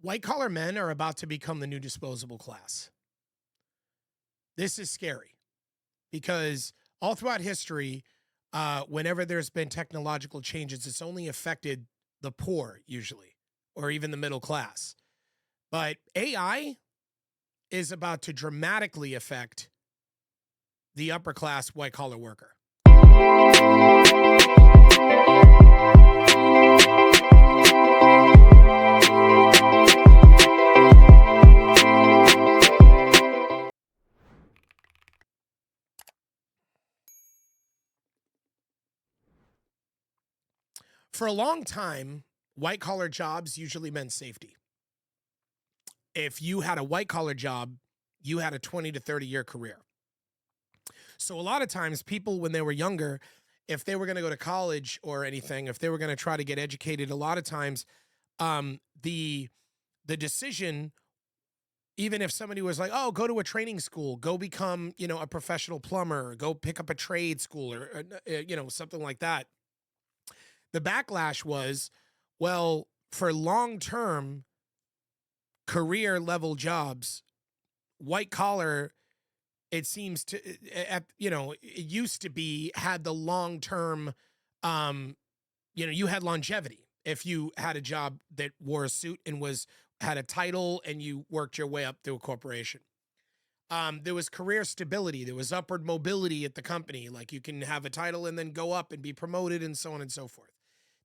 White collar men are about to become the new disposable class. This is scary because all throughout history, whenever there's been technological changes, it's only affected the poor usually, or even the middle class. But AI is about to dramatically affect the upper class white collar worker. For a long time, white collar jobs usually meant safety. If you had a white collar job, you had a 20 to 30 year career. So a lot of times people, when they were younger, if they were going to go to college or anything, if they were going to try to get educated, a lot of times the decision, even if somebody was like, oh, go to a training school, go become, a professional plumber, go pick up a trade school or, something like that. The backlash was, well, for long-term career level jobs, white collar, it seems to, it used to be, had the long-term, you had longevity. If you had a job that wore a suit and had a title and you worked your way up through a corporation. There was career stability. There was upward mobility at the company. Like you can have a title and then go up and be promoted and so on and so forth.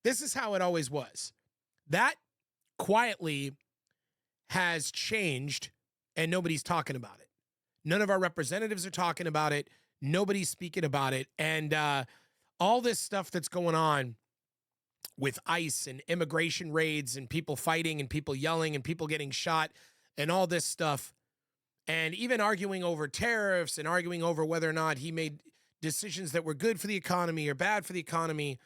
This is how it always was. That quietly has changed and nobody's talking about it. None of our representatives are talking about it. Nobody's speaking about it. And all this stuff that's going on with ICE and immigration raids and people fighting and people yelling and people getting shot and all this stuff, and even arguing over tariffs and arguing over whether or not he made decisions that were good for the economy or bad for the economy.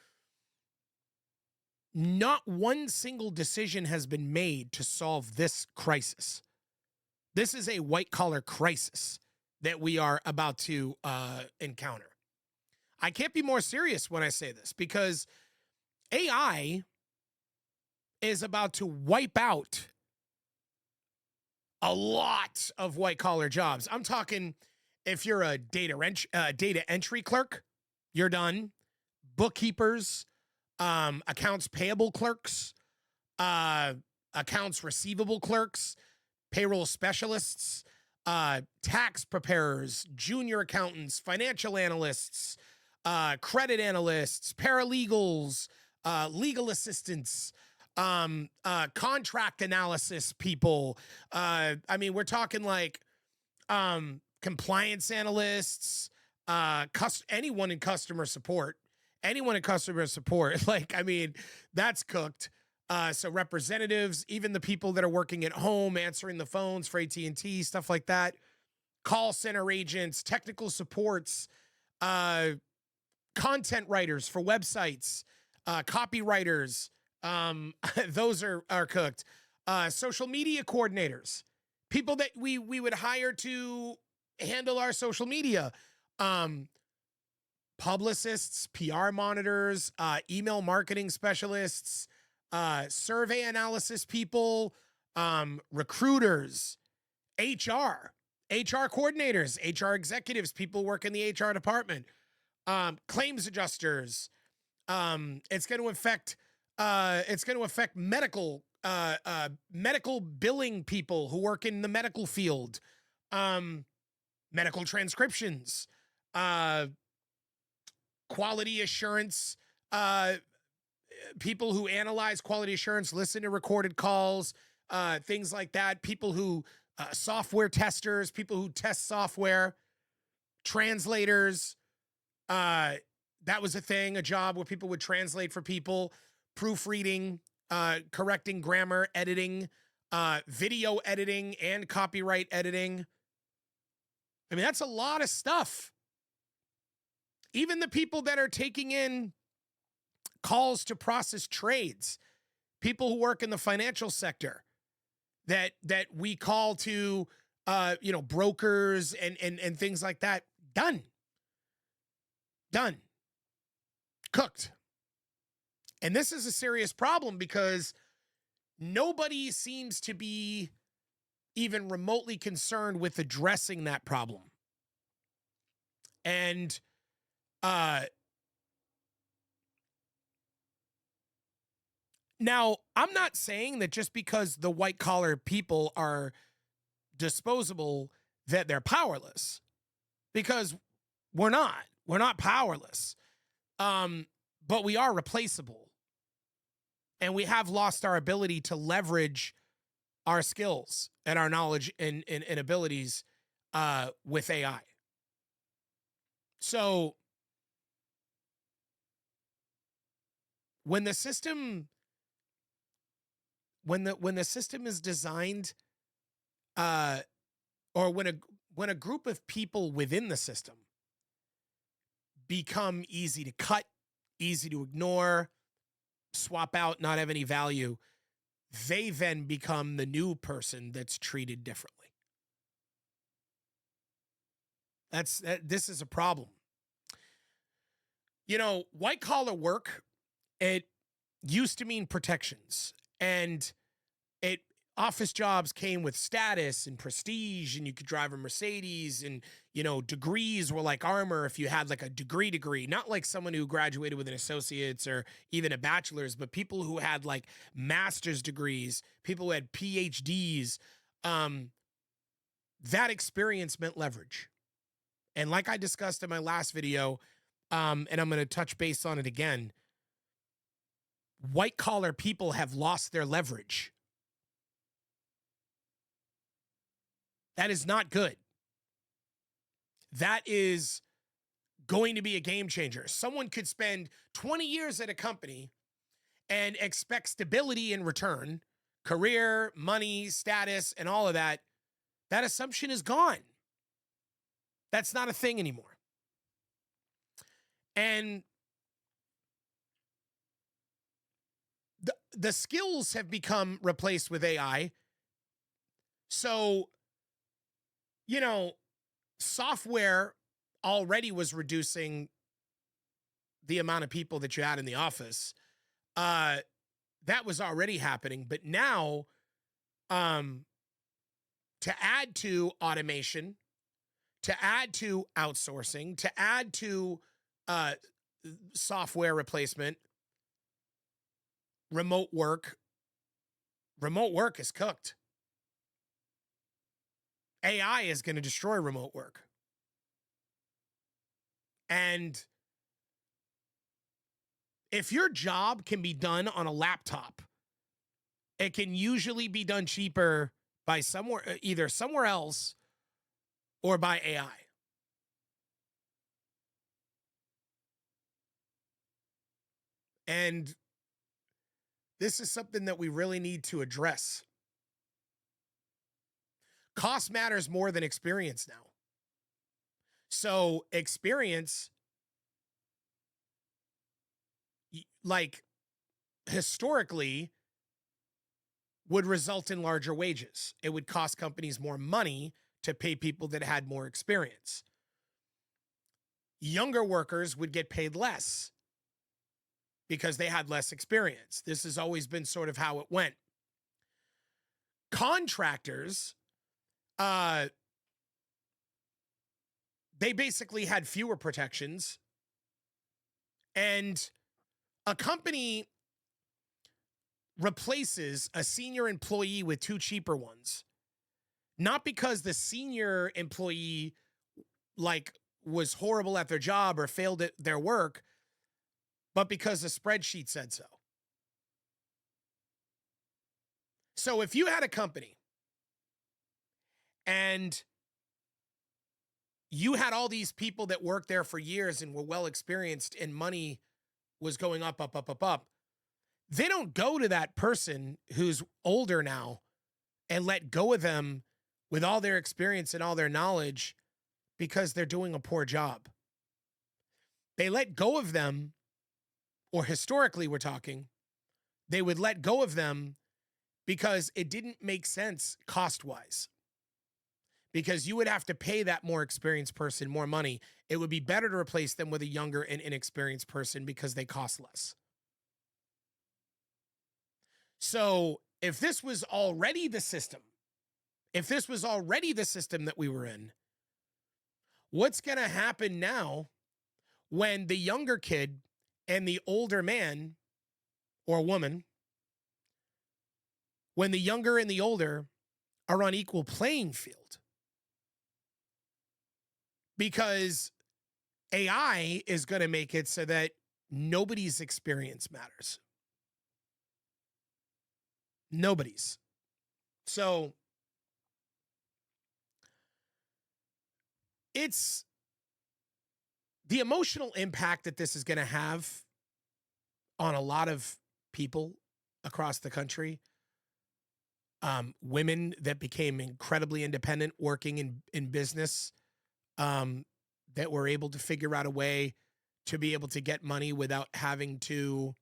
Not one single decision has been made to solve this crisis. This is a white collar crisis that we are about to encounter. I can't be more serious when I say this because AI is about to wipe out a lot of white collar jobs. I'm talking if you're a data entry clerk, you're done. Bookkeepers, accounts payable clerks, accounts receivable clerks, payroll specialists, tax preparers, junior accountants, financial analysts, credit analysts, paralegals, legal assistants, contract analysis people. We're talking like compliance analysts, anyone in customer support. That's cooked. So representatives, even the people that are working at home, answering the phones for AT&T, stuff like that, call center agents, technical supports, content writers for websites, copywriters, those are cooked. Social media coordinators, people that we would hire to handle our social media, publicists, PR monitors, email marketing specialists, survey analysis people, recruiters, HR coordinators, HR executives, people work in the HR department, claims adjusters. It's going to affect medical billing people who work in the medical field, medical transcriptions, quality assurance, people who analyze quality assurance, listen to recorded calls, things like that. People who, software testers, people who test software, translators. That was a job where people would translate for people, proofreading, correcting grammar, editing, video editing, and copyright editing. That's a lot of stuff. Even the people that are taking in calls to process trades, people who work in the financial sector that we call to, brokers and things like that. Done. Cooked. And this is a serious problem because Nobody seems to be even remotely concerned with addressing that problem. And now, I'm not saying that just because the white collar people are disposable that they're powerless, because we're not. We're not powerless. But we are replaceable. And we have lost our ability to leverage our skills and our knowledge and abilities with AI. So when the system when the system is designed, or when a group of people within the system become easy to cut, easy to ignore, swap out, not have any value, they then become the new person that's treated differently. This is a problem. You know, white collar work, it used to mean protections, and office jobs came with status and prestige, and you could drive a Mercedes, and degrees were like armor if you had like a degree, not like someone who graduated with an associate's or even a bachelor's, but people who had like master's degrees, people who had PhDs. That experience meant leverage. And like I discussed in my last video, and I'm going to touch base on it again, white collar people have lost their leverage. That is not good. That is going to be a game changer. Someone could spend 20 years at a company and expect stability in return, career, money, status, and all of that. That assumption is gone. That's not a thing anymore. And the skills have become replaced with AI. So, software already was reducing the amount of people that you had in the office. That was already happening. But now, to add to automation, to add to outsourcing, to add to software replacement, remote work is cooked. AI is going to destroy remote work. And if your job can be done on a laptop, it can usually be done cheaper by either somewhere else or by AI. And this is something that we really need to address. Cost matters more than experience now. So experience, like historically, would result in larger wages. It would cost companies more money to pay people that had more experience. Younger workers would get paid less because they had less experience. This has always been sort of how it went. Contractors, they basically had fewer protections, and a company replaces a senior employee with two cheaper ones, not because the senior employee was horrible at their job or failed at their work, but because the spreadsheet said so. So if you had a company and you had all these people that worked there for years and were well experienced and money was going up, they don't go to that person who's older now and let go of them with all their experience and all their knowledge because they're doing a poor job. They let go of them, or historically we're talking, they would let go of them because it didn't make sense cost-wise. Because you would have to pay that more experienced person more money. It would be better to replace them with a younger and inexperienced person because they cost less. So if this was already the system, if this was already the system that we were in, what's going to happen now when the younger kid and the older man or woman, when the younger and the older are on equal playing field? Because AI is going to make it so that nobody's experience matters. Nobody's. So it's the emotional impact that this is going to have on a lot of people across the country. Women that became incredibly independent, working in business, that were able to figure out a way to be able to get money without having to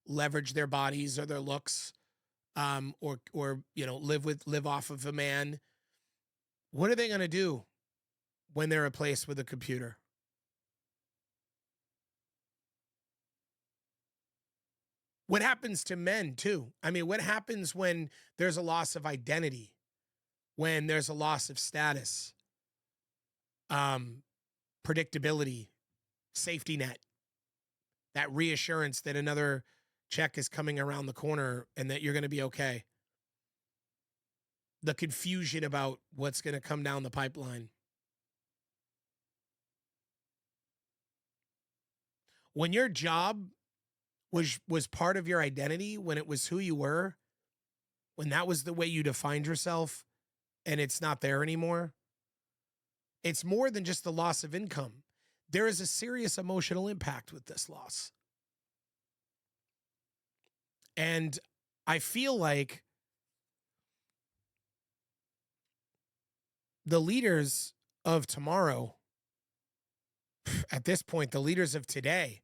leverage their bodies or their looks, or live off of a man. What are they going to do when they're replaced with a computer? What happens to men too? I mean, what happens when there's a loss of identity, when there's a loss of status, predictability, safety net, that reassurance that another check is coming around the corner and that you're going to be okay? The confusion about what's going to come down the pipeline. When your job was part of your identity, when it was who you were, when that was the way you defined yourself, and it's not there anymore, it's more than just the loss of income. There is a serious emotional impact with this loss. And I feel like the leaders of tomorrow, at this point, the leaders of today,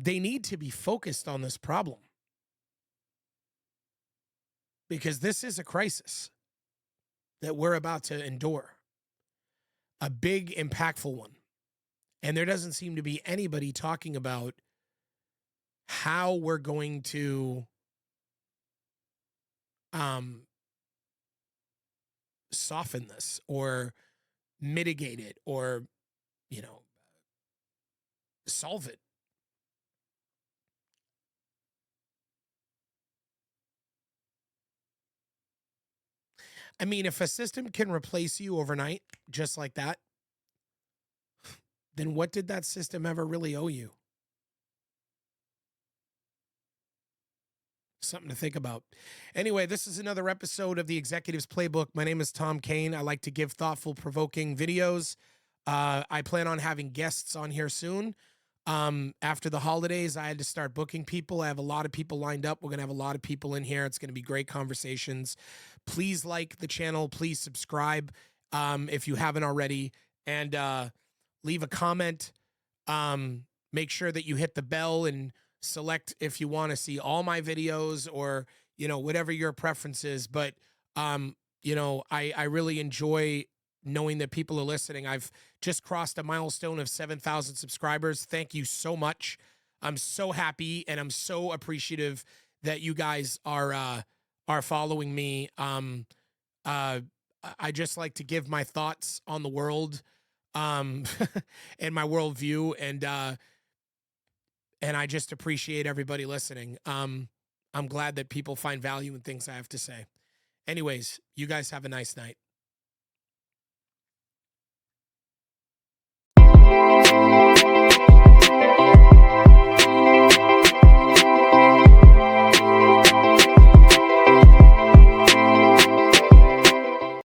they need to be focused on this problem, because this is a crisis that we're about to endure, a big, impactful one. And there doesn't seem to be anybody talking about how we're going to soften this or mitigate it or, solve it. I mean, if a system can replace you overnight, just like that, then what did that system ever really owe you? Something to think about. Anyway, this is another episode of the Executives Playbook. My name is Tom Kane. I like to give thoughtful, provoking videos. I plan on having guests on here soon. After the holidays, I had to start booking people. I have a lot of people lined up. We're going to have a lot of people in here. It's going to be great conversations. Please like the channel. Please subscribe if you haven't already. And leave a comment. Make sure that you hit the bell and select if you want to see all my videos or, whatever your preference is. But, I really enjoy knowing that people are listening. I've just crossed a milestone of 7,000 subscribers. Thank you so much. I'm so happy and I'm so appreciative that you guys are following me. I just like to give my thoughts on the world, and my worldview, and I just appreciate everybody listening. I'm glad that people find value in things I have to say. Anyways, you guys have a nice night.